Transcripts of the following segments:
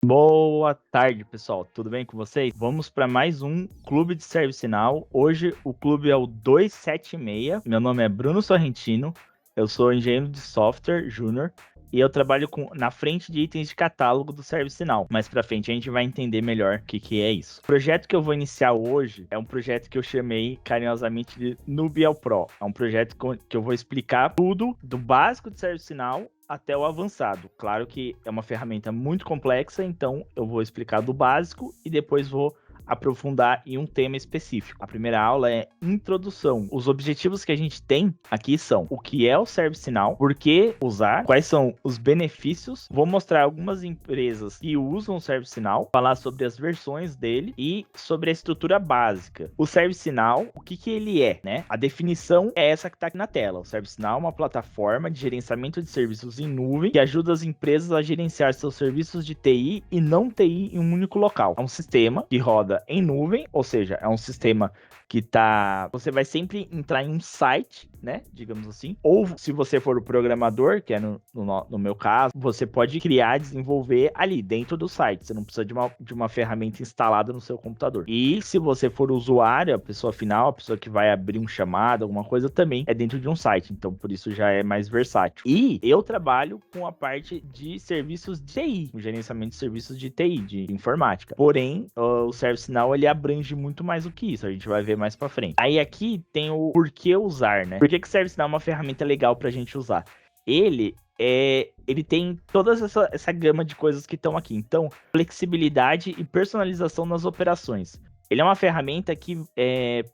Boa tarde, pessoal. Tudo bem com vocês? Vamos para mais um Clube de ServiceNow. Hoje o clube é o 276. Meu nome é Bruno Sorrentino. Eu sou engenheiro de software júnior e eu trabalho na frente de itens de catálogo do ServiceNow. Mais para frente a gente vai entender melhor o que é isso. O projeto que eu vou iniciar hoje é um projeto que eu chamei carinhosamente de Nubial Pro. É um projeto que eu vou explicar tudo do básico de ServiceNow até o avançado. Claro que é uma ferramenta muito complexa, então eu vou explicar do básico e depois vou aprofundar em um tema específico. A primeira aula é introdução. Os objetivos que a gente tem aqui são o que é o ServiceNow, por que usar, quais são os benefícios. Vou mostrar algumas empresas que usam o ServiceNow, falar sobre as versões dele e sobre a estrutura básica. O ServiceNow, o que ele é, né? A definição é essa que está aqui na tela. O ServiceNow é uma plataforma de gerenciamento de serviços em nuvem que ajuda as empresas a gerenciar seus serviços de TI e não TI em um único local. É um sistema que roda em nuvem, ou seja, é um sistema que você vai sempre entrar em um site, né, digamos assim, ou se você for o programador, que é no meu caso, você pode criar, desenvolver ali dentro do site, você não precisa de uma ferramenta instalada no seu computador. E se você for o usuário, a pessoa final, a pessoa que vai abrir um chamado, alguma coisa, também é dentro de um site, então por isso já é mais versátil. E eu trabalho com a parte de serviços de TI, o gerenciamento de serviços de TI, de informática. Porém, o ServiceNow, ele abrange muito mais do que isso, a gente vai ver mais pra frente. Aí aqui tem o porquê usar, né? Por que o ServiceNow é uma ferramenta legal pra gente usar? Ele tem toda essa gama de coisas que estão aqui. Então, flexibilidade e personalização nas operações. Ele é uma ferramenta que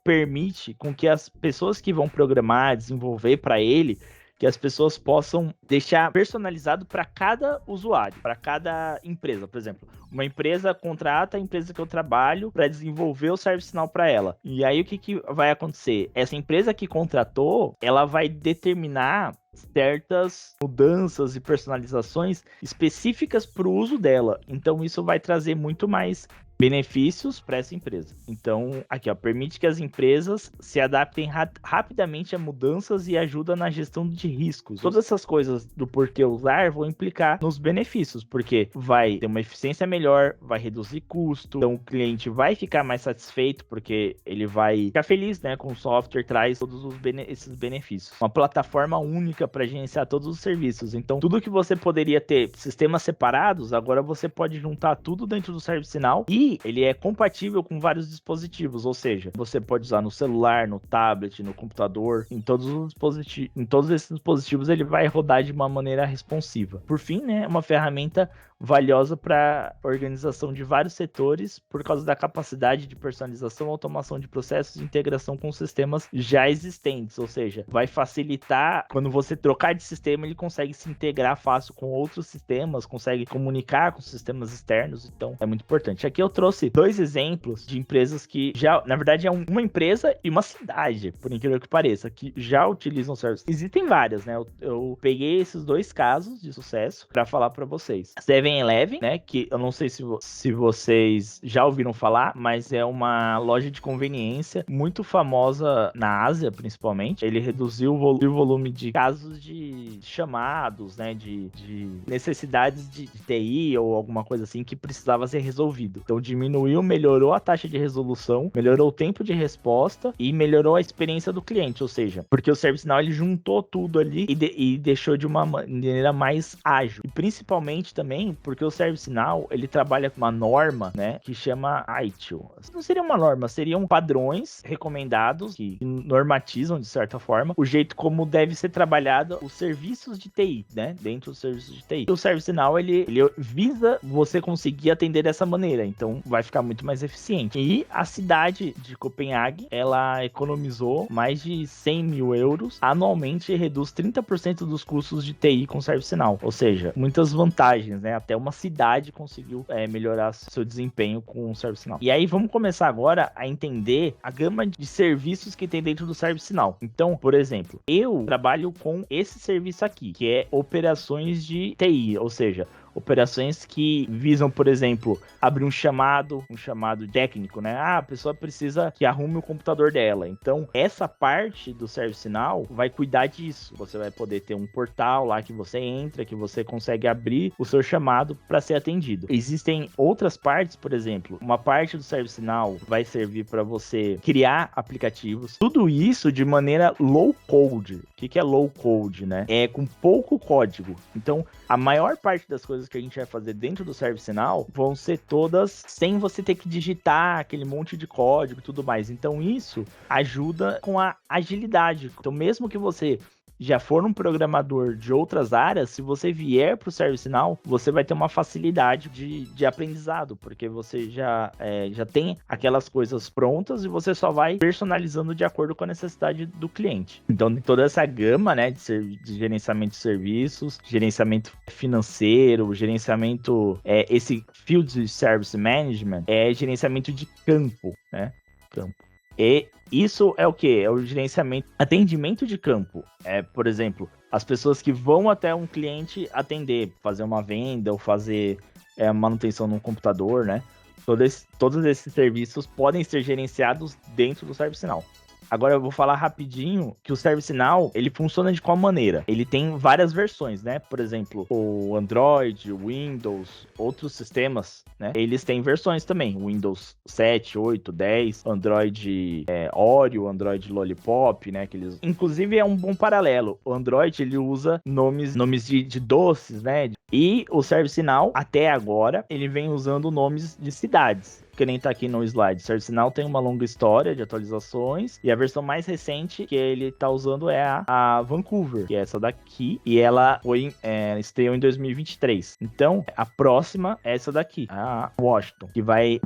permite com que as pessoas que vão programar, desenvolver para ele, que as pessoas possam deixar personalizado para cada usuário, para cada empresa. Por exemplo, uma empresa contrata a empresa que eu trabalho para desenvolver o ServiceNow para ela. E aí o que vai acontecer? Essa empresa que contratou, ela vai determinar certas mudanças e personalizações específicas para o uso dela. Então isso vai trazer muito mais benefícios para essa empresa. Então, aqui, ó, permite que as empresas se adaptem rapidamente a mudanças e ajuda na gestão de riscos. Todas essas coisas do porquê usar vão implicar nos benefícios, porque vai ter uma eficiência melhor, vai reduzir custo, então o cliente vai ficar mais satisfeito, porque ele vai ficar feliz, né, com o software, traz todos esses benefícios. Uma plataforma única para gerenciar todos os serviços. Então, tudo que você poderia ter sistemas separados, agora você pode juntar tudo dentro do ServiceNow e ele é compatível com vários dispositivos, ou seja, você pode usar no celular, no tablet, no computador, em todos esses dispositivos ele vai rodar de uma maneira responsiva. Por fim, né, uma ferramenta valiosa para organização de vários setores por causa da capacidade de personalização, automação de processos e integração com sistemas já existentes, ou seja, vai facilitar quando você trocar de sistema, ele consegue se integrar fácil com outros sistemas, consegue comunicar com sistemas externos, então é muito importante. Aqui eu trouxe dois exemplos de empresas que já, na verdade, é uma empresa e uma cidade, por incrível que pareça, que já utilizam serviços. Existem várias, né? Eu peguei esses dois casos de sucesso para falar para vocês. 7-Eleven, né? Que eu não sei se vocês já ouviram falar, mas é uma loja de conveniência muito famosa na Ásia, principalmente. Ele reduziu o volume de casos de chamados, né? De necessidades de TI ou alguma coisa assim que precisava ser resolvido. Então diminuiu, melhorou a taxa de resolução, melhorou o tempo de resposta e melhorou a experiência do cliente, ou seja, porque o ServiceNow ele juntou tudo ali e deixou de uma maneira mais ágil. E principalmente também porque o ServiceNow ele trabalha com uma norma, né, que chama ITIL. Não seria uma norma, seriam padrões recomendados que normatizam de certa forma o jeito como deve ser trabalhado os serviços de TI, né, dentro dos serviços de TI. E o ServiceNow ele visa você conseguir atender dessa maneira, então vai ficar muito mais eficiente. E a cidade de Copenhague, ela economizou mais de 100 mil euros anualmente e reduz 30% dos custos de TI com ServiceNow, ou seja, muitas vantagens, né? Até uma cidade conseguiu melhorar seu desempenho com o ServiceNow. E aí vamos começar agora a entender a gama de serviços que tem dentro do ServiceNow. Então, por exemplo, eu trabalho com esse serviço aqui, que é operações de TI, ou seja, operações que visam, por exemplo, abrir um chamado técnico, né? A pessoa precisa que arrume o computador dela. Então, essa parte do ServiceNow vai cuidar disso. Você vai poder ter um portal lá que você entra, que você consegue abrir o seu chamado para ser atendido. Existem outras partes, por exemplo, uma parte do ServiceNow vai servir para você criar aplicativos. Tudo isso de maneira low code. O que é low code, né? É com pouco código. Então, a maior parte das coisas que a gente vai fazer dentro do ServiceNow vão ser todas sem você ter que digitar aquele monte de código e tudo mais. Então, isso ajuda com a agilidade. Então, mesmo que você já for um programador de outras áreas, se você vier para o ServiceNow, você vai ter uma facilidade de aprendizado, porque você já tem aquelas coisas prontas e você só vai personalizando de acordo com a necessidade do cliente. Então, toda essa gama, né, de gerenciamento de serviços, gerenciamento financeiro, gerenciamento, esse Field Service Management, é gerenciamento de campo, né? E isso é o quê? É o gerenciamento, atendimento de campo. Por exemplo, as pessoas que vão até um cliente atender, fazer uma venda ou fazer manutenção no computador, né? Todos esses serviços podem ser gerenciados dentro do ServiceNow. Agora eu vou falar rapidinho que o ServiceNow, ele funciona de qual maneira? Ele tem várias versões, né? Por exemplo, o Android, o Windows, outros sistemas, né? Eles têm versões também. Windows 7, 8, 10, Android Oreo, Android Lollipop, né? Inclusive é um bom paralelo. O Android, ele usa nomes de doces, né? E o ServiceNow, até agora, ele vem usando nomes de cidades. Que nem tá aqui no slide. ServiceNow tem uma longa história de atualizações e a versão mais recente que ele tá usando é a Vancouver, que é essa daqui, e ela estreou em 2023. Então, a próxima é essa daqui, a Washington, que vai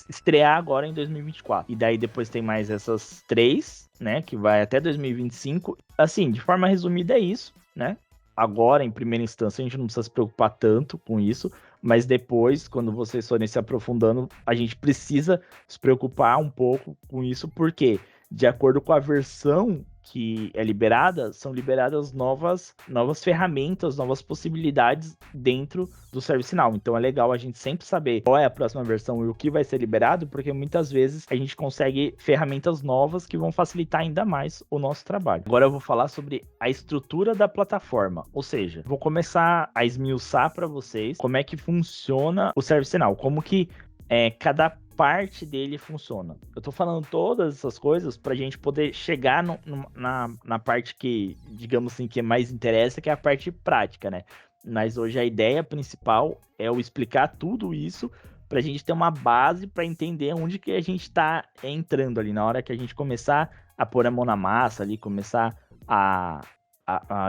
estrear agora em 2024. E daí depois tem mais essas 3, né, que vai até 2025. Assim, de forma resumida é isso, né? Agora, em primeira instância, a gente não precisa se preocupar tanto com isso, mas depois, quando vocês forem se aprofundando, a gente precisa se preocupar um pouco com isso, porque, de acordo com a versão que é liberada, são liberadas novas ferramentas, novas possibilidades dentro do ServiceNow. Então é legal a gente sempre saber qual é a próxima versão e o que vai ser liberado, porque muitas vezes a gente consegue ferramentas novas que vão facilitar ainda mais o nosso trabalho. Agora eu vou falar sobre a estrutura da plataforma, ou seja, vou começar a esmiuçar para vocês como é que funciona o ServiceNow, como que cada parte dele funciona. Eu tô falando todas essas coisas pra gente poder chegar na parte que, digamos assim, que mais interessa, que é a parte prática, né? Mas hoje a ideia principal é eu explicar tudo isso pra gente ter uma base pra entender onde que a gente tá entrando ali, na hora que a gente começar a pôr a mão na massa ali, começar a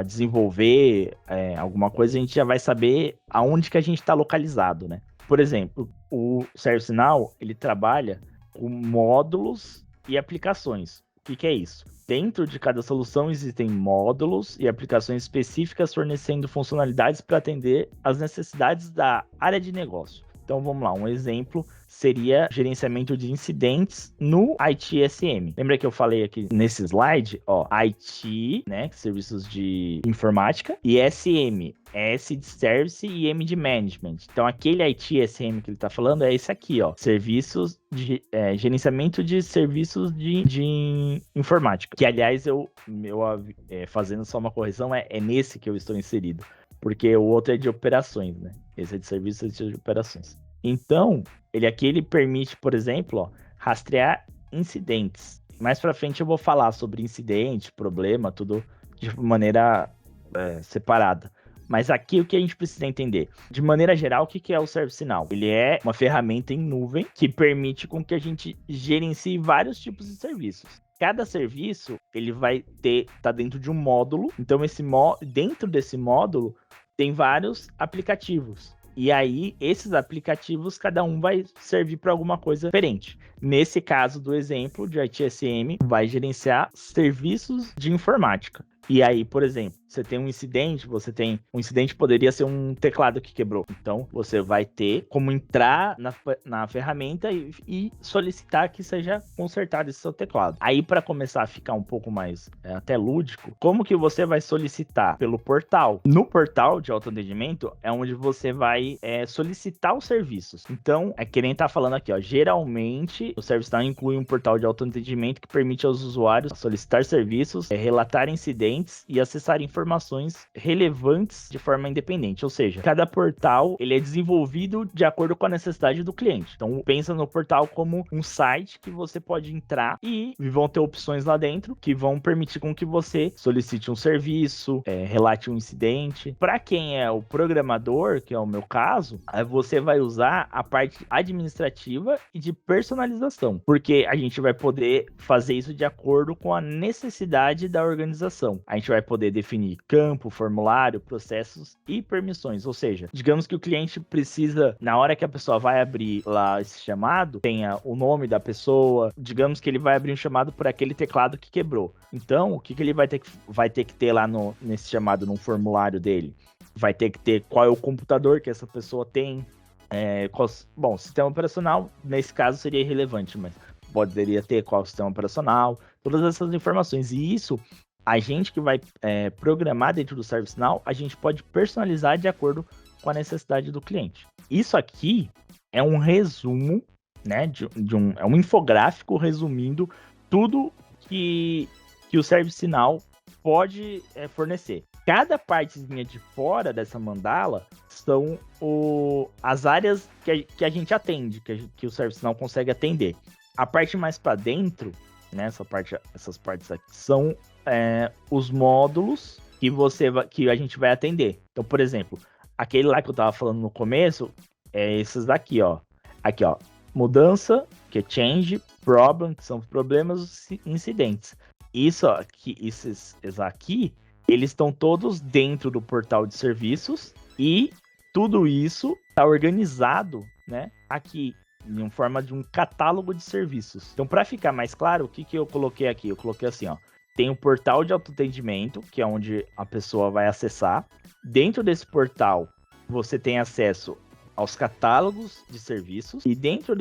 desenvolver alguma coisa, a gente já vai saber aonde que a gente tá localizado, né? Por exemplo, o ServiceNow, ele trabalha com módulos e aplicações. O que é isso? Dentro de cada solução existem módulos e aplicações específicas fornecendo funcionalidades para atender às necessidades da área de negócio. Então vamos lá, um exemplo seria gerenciamento de incidentes no ITSM. Lembra que eu falei aqui nesse slide, IT, né, serviços de informática, e SM, S de Service e M de Management. Então aquele ITSM que ele está falando é esse aqui, serviços de gerenciamento de serviços de informática. Que aliás, eu fazendo só uma correção, é nesse que eu estou inserido. Porque o outro é de operações, né? Esse é de serviços, esse é de operações. Então, ele permite, por exemplo, rastrear incidentes. Mais pra frente eu vou falar sobre incidente, problema, tudo de maneira separada. Mas aqui o que a gente precisa entender? De maneira geral, o que é o ServiceNow? Ele é uma ferramenta em nuvem que permite com que a gente gerencie vários tipos de serviços. Cada serviço, ele vai tá dentro de um módulo. Então, dentro desse módulo, tem vários aplicativos. E aí, esses aplicativos, cada um vai servir para alguma coisa diferente. Nesse caso do exemplo de ITSM, vai gerenciar serviços de informática. E aí, por exemplo, você tem um incidente, um incidente poderia ser um teclado que quebrou. Então, você vai ter como entrar na ferramenta e solicitar que seja consertado esse seu teclado. Aí, para começar a ficar um pouco mais até lúdico, como que você vai solicitar? Pelo portal. No portal de autoatendimento é onde você vai solicitar os serviços. Então, que nem tá falando aqui, ó, geralmente o ServiceNow inclui um portal de autoatendimento que permite aos usuários solicitar serviços, relatar incidentes e acessar informações relevantes de forma independente. Ou seja, cada portal ele é desenvolvido de acordo com a necessidade do cliente. Então, pensa no portal como um site que você pode entrar e vão ter opções lá dentro que vão permitir com que você solicite um serviço, relate um incidente. Para quem é o programador, que é o meu caso, você vai usar a parte administrativa e de personalização, porque a gente vai poder fazer isso de acordo com a necessidade da organização. A gente vai poder definir campo, formulário, processos e permissões, ou seja, digamos que o cliente precisa, na hora que a pessoa vai abrir lá esse chamado, tenha o nome da pessoa, digamos que ele vai abrir um chamado por aquele teclado que quebrou. Então, o que ele vai ter que ter lá nesse chamado, no formulário dele? Vai ter que ter qual é o computador que essa pessoa tem. Bom, sistema operacional, nesse caso, seria irrelevante, mas poderia ter qual sistema operacional, todas essas informações. E isso, a gente que vai programar dentro do ServiceNow, a gente pode personalizar de acordo com a necessidade do cliente. Isso aqui é um resumo, né, é um infográfico resumindo tudo que o ServiceNow pode fornecer. Cada partezinha de fora dessa mandala são as áreas que a gente atende, que o ServiceNow consegue atender. A parte mais para dentro, né, essas partes aqui, são os módulos que a gente vai atender. Então, por exemplo, aquele lá que eu estava falando no começo, é esses daqui, ó. Aqui, ó. Mudança, que é change, problem, que são problemas, incidentes. Esses aqui, eles estão todos dentro do portal de serviços e tudo isso está organizado, né, aqui em forma de um catálogo de serviços. Então, para ficar mais claro, o que eu coloquei aqui? Eu coloquei assim, ó, tem o portal de autoatendimento, que é onde a pessoa vai acessar. Dentro desse portal, você tem acesso aos catálogos de serviços, e dentro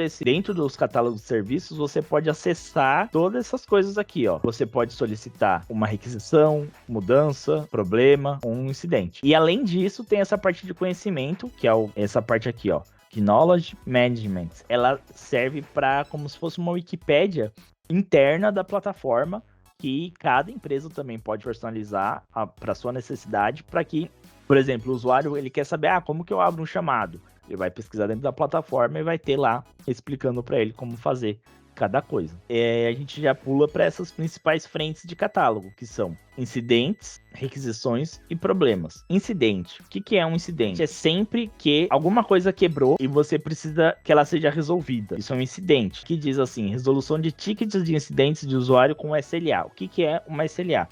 dos catálogos de serviços você pode acessar todas essas coisas aqui, ó. Você pode solicitar uma requisição, mudança, problema, um incidente. E além disso, tem essa parte de conhecimento, que é essa parte aqui, ó, Knowledge Management. Ela serve para como se fosse uma Wikipédia interna da plataforma, que cada empresa também pode personalizar para sua necessidade, para que, por exemplo, o usuário ele quer saber como que eu abro um chamado. Ele vai pesquisar dentro da plataforma e vai ter lá explicando para ele como fazer cada coisa. A gente já pula para essas principais frentes de catálogo, que são incidentes, requisições e problemas. Incidente. O que é um incidente? É sempre que alguma coisa quebrou e você precisa que ela seja resolvida. Isso é um incidente, que diz assim, resolução de tickets de incidentes de usuário com SLA. O que é uma SLA?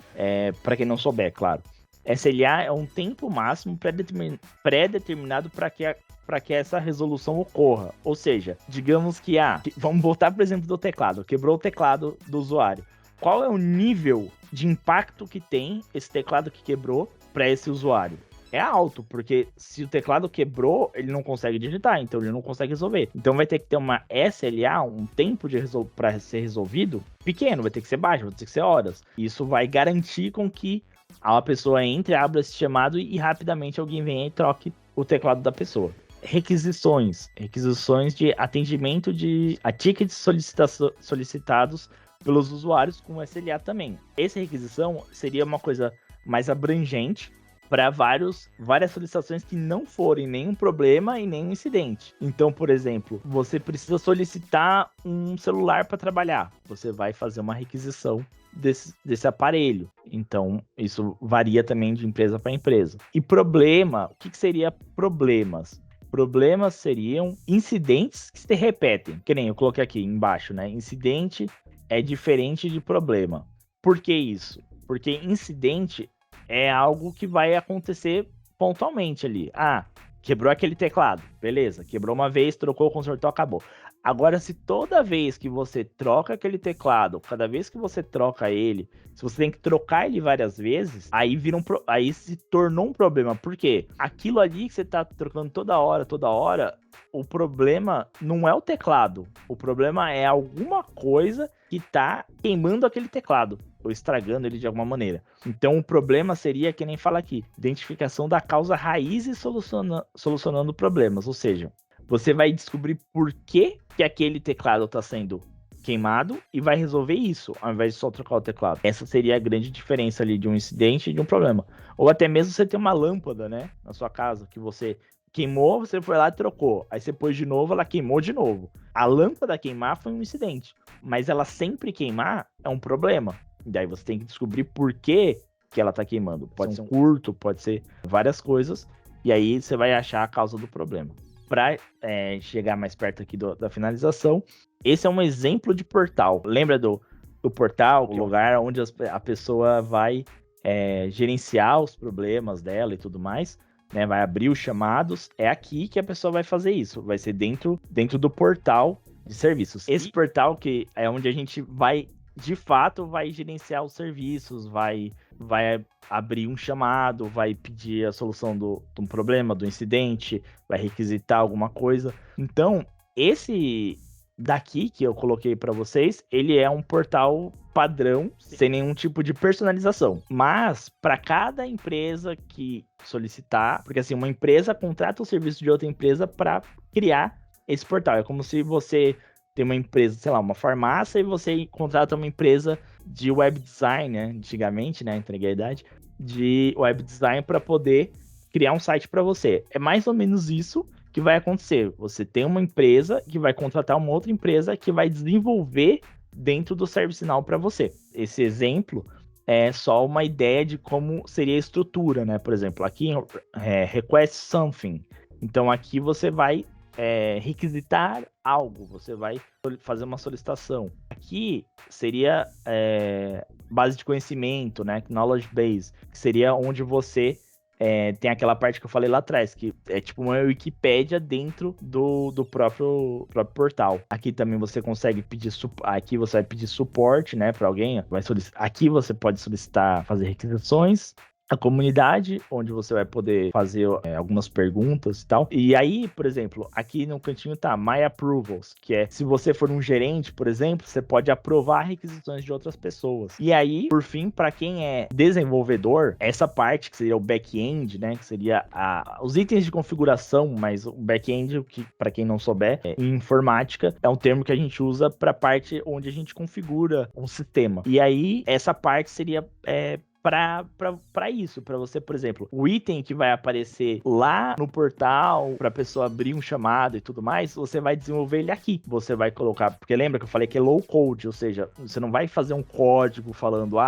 Para quem não souber, claro. SLA é um tempo máximo pré-determinado para que essa resolução ocorra. Ou seja, digamos que vamos voltar para o exemplo do teclado. Quebrou o teclado do usuário. Qual é o nível de impacto que tem esse teclado que quebrou para esse usuário? É alto, porque se o teclado quebrou, ele não consegue digitar, então ele não consegue resolver. Então vai ter que ter uma SLA, um tempo para ser resolvido, pequeno, vai ter que ser baixo, vai ter que ser horas. Isso vai garantir com que a pessoa entre, abra esse chamado e rapidamente alguém venha e troque o teclado da pessoa. Requisições de atendimento a tickets solicitados pelos usuários com SLA também. Essa requisição seria uma coisa mais abrangente para várias solicitações que não forem nenhum problema e nenhum incidente. Então, por exemplo, você precisa solicitar um celular para trabalhar. Você vai fazer uma requisição desse aparelho. Então, isso varia também de empresa para empresa. E problema, o que seria problemas? Problemas seriam incidentes que se repetem. Que nem eu coloquei aqui embaixo, né? Incidente é diferente de problema. Por que isso? Porque incidente é algo que vai acontecer pontualmente ali. Quebrou aquele teclado. Beleza, quebrou uma vez, trocou, consertou, acabou. Agora, se toda vez que você troca aquele teclado, cada vez que você troca ele, se você tem que trocar ele várias vezes, aí aí se tornou um problema. Por quê? Aquilo ali que você tá trocando toda hora, o problema não é o teclado. O problema é alguma coisa que tá queimando aquele teclado, ou estragando ele de alguma maneira. Então o problema seria, que nem fala aqui, identificação da causa raiz e solucionando problemas. Ou seja, você vai descobrir por que aquele teclado está sendo queimado e vai resolver isso, ao invés de só trocar o teclado. Essa seria a grande diferença ali de um incidente e de um problema. Ou até mesmo você ter uma lâmpada, né, na sua casa, que você queimou, você foi lá e trocou. Aí você pôs de novo, ela queimou de novo. A lâmpada queimar foi um incidente, mas ela sempre queimar é um problema. E daí você tem que descobrir por que ela tá queimando. Pode ser um curto, pode ser várias coisas, e aí você vai achar a causa do problema. Para chegar mais perto aqui da finalização, esse é um exemplo de portal. Lembra do portal, o lugar onde a pessoa vai gerenciar os problemas dela e tudo mais, né? Vai abrir os chamados. É aqui que a pessoa vai fazer isso. Vai ser dentro do portal de serviços. Esse portal que é onde a gente vai, de fato, vai gerenciar os serviços, vai abrir um chamado, vai pedir a solução de um problema, do incidente, vai requisitar alguma coisa. Então, esse daqui que eu coloquei para vocês, ele é um portal padrão, sem nenhum tipo de personalização. Mas, para cada empresa que solicitar, porque assim, uma empresa contrata o serviço de outra empresa para criar esse portal. É como se você tem uma empresa, sei lá, uma farmácia, e você contrata uma empresa de web design, né? Antigamente, né? Entreguei a idade, de web design para poder criar um site para você. É mais ou menos isso que vai acontecer. Você tem uma empresa que vai contratar uma outra empresa que vai desenvolver dentro do ServiceNow para você. Esse exemplo é só uma ideia de como seria a estrutura, né? Por exemplo, aqui request something. Então aqui você vai requisitar algo, você vai fazer uma solicitação. Aqui seria base de conhecimento, né? Knowledge base, que seria onde você tem aquela parte que eu falei lá atrás, que é tipo uma Wikipédia dentro do próprio portal. Aqui também você consegue pedir aqui você vai pedir suporte, né, para alguém. Aqui você pode solicitar, fazer requisições. A comunidade, onde você vai poder fazer algumas perguntas e tal. E aí, por exemplo, aqui no cantinho tá My Approvals, que é, se você for um gerente, por exemplo, você pode aprovar requisições de outras pessoas. E aí, por fim, para quem é desenvolvedor, essa parte que seria o back-end, né, que seria os itens de configuração, mas o back-end, que para quem não souber, em informática, é um termo que a gente usa para a parte onde a gente configura um sistema. E aí, essa parte seria para isso, para você, por exemplo, o item que vai aparecer lá no portal, para a pessoa abrir um chamado e tudo mais, você vai desenvolver ele aqui. Você vai colocar, porque lembra que eu falei que é low code, ou seja, você não vai fazer um código falando,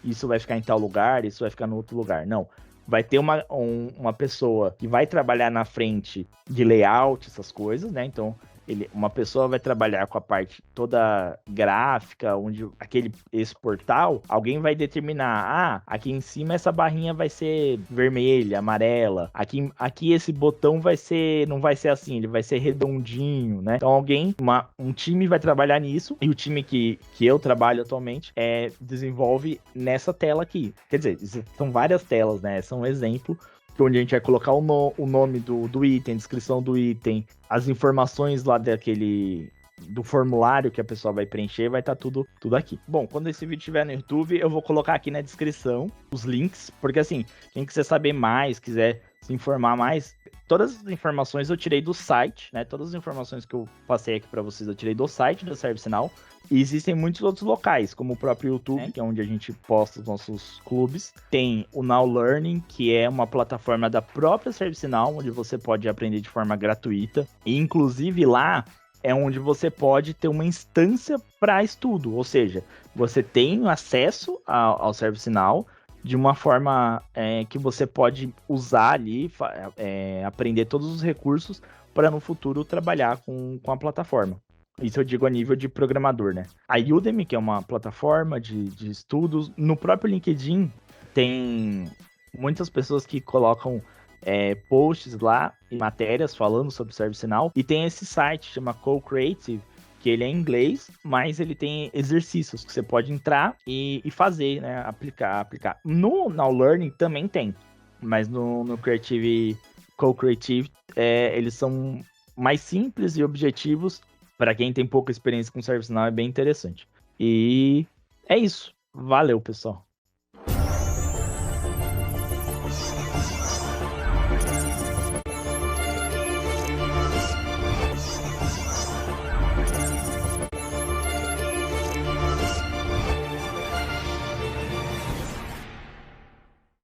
isso vai ficar em tal lugar, isso vai ficar no outro lugar. Não. Vai ter uma pessoa que vai trabalhar na frente de layout, essas coisas, né? Então, uma pessoa vai trabalhar com a parte toda gráfica, onde esse portal, alguém vai determinar, aqui em cima essa barrinha vai ser vermelha, amarela, aqui esse botão não vai ser assim, ele vai ser redondinho, né? Então um time vai trabalhar nisso, e o time que eu trabalho atualmente desenvolve nessa tela aqui. Quer dizer, são várias telas, né? São um exemplo, onde a gente vai colocar o nome do item, descrição do item, as informações lá do formulário que a pessoa vai preencher, vai estar tudo aqui. Bom, quando esse vídeo estiver no YouTube, eu vou colocar aqui na descrição os links, porque assim, quem quiser saber mais, quiser se informar mais, todas as informações eu tirei do site, né? Todas as informações que eu passei aqui para vocês eu tirei do site do ServiceNow. E existem muitos outros locais, como o próprio YouTube, que é onde a gente posta os nossos clubes. Tem o Now Learning, que é uma plataforma da própria ServiceNow, onde você pode aprender de forma gratuita. E, inclusive, lá é onde você pode ter uma instância para estudo. Ou seja, você tem acesso ao ServiceNow de uma forma que você pode usar ali, aprender todos os recursos para, no futuro, trabalhar com a plataforma. Isso eu digo a nível de programador, né? A Udemy, que é uma plataforma de estudos, no próprio LinkedIn tem muitas pessoas que colocam posts lá e matérias falando sobre ServiceNow. E tem esse site, chama Co-Creative, que ele é em inglês, mas ele tem exercícios que você pode entrar e fazer, né? Aplicar. No Now Learning também tem, mas no Co-Creative, eles são mais simples e objetivos. Para quem tem pouca experiência com ServiceNow, é bem interessante. E é isso. Valeu, pessoal.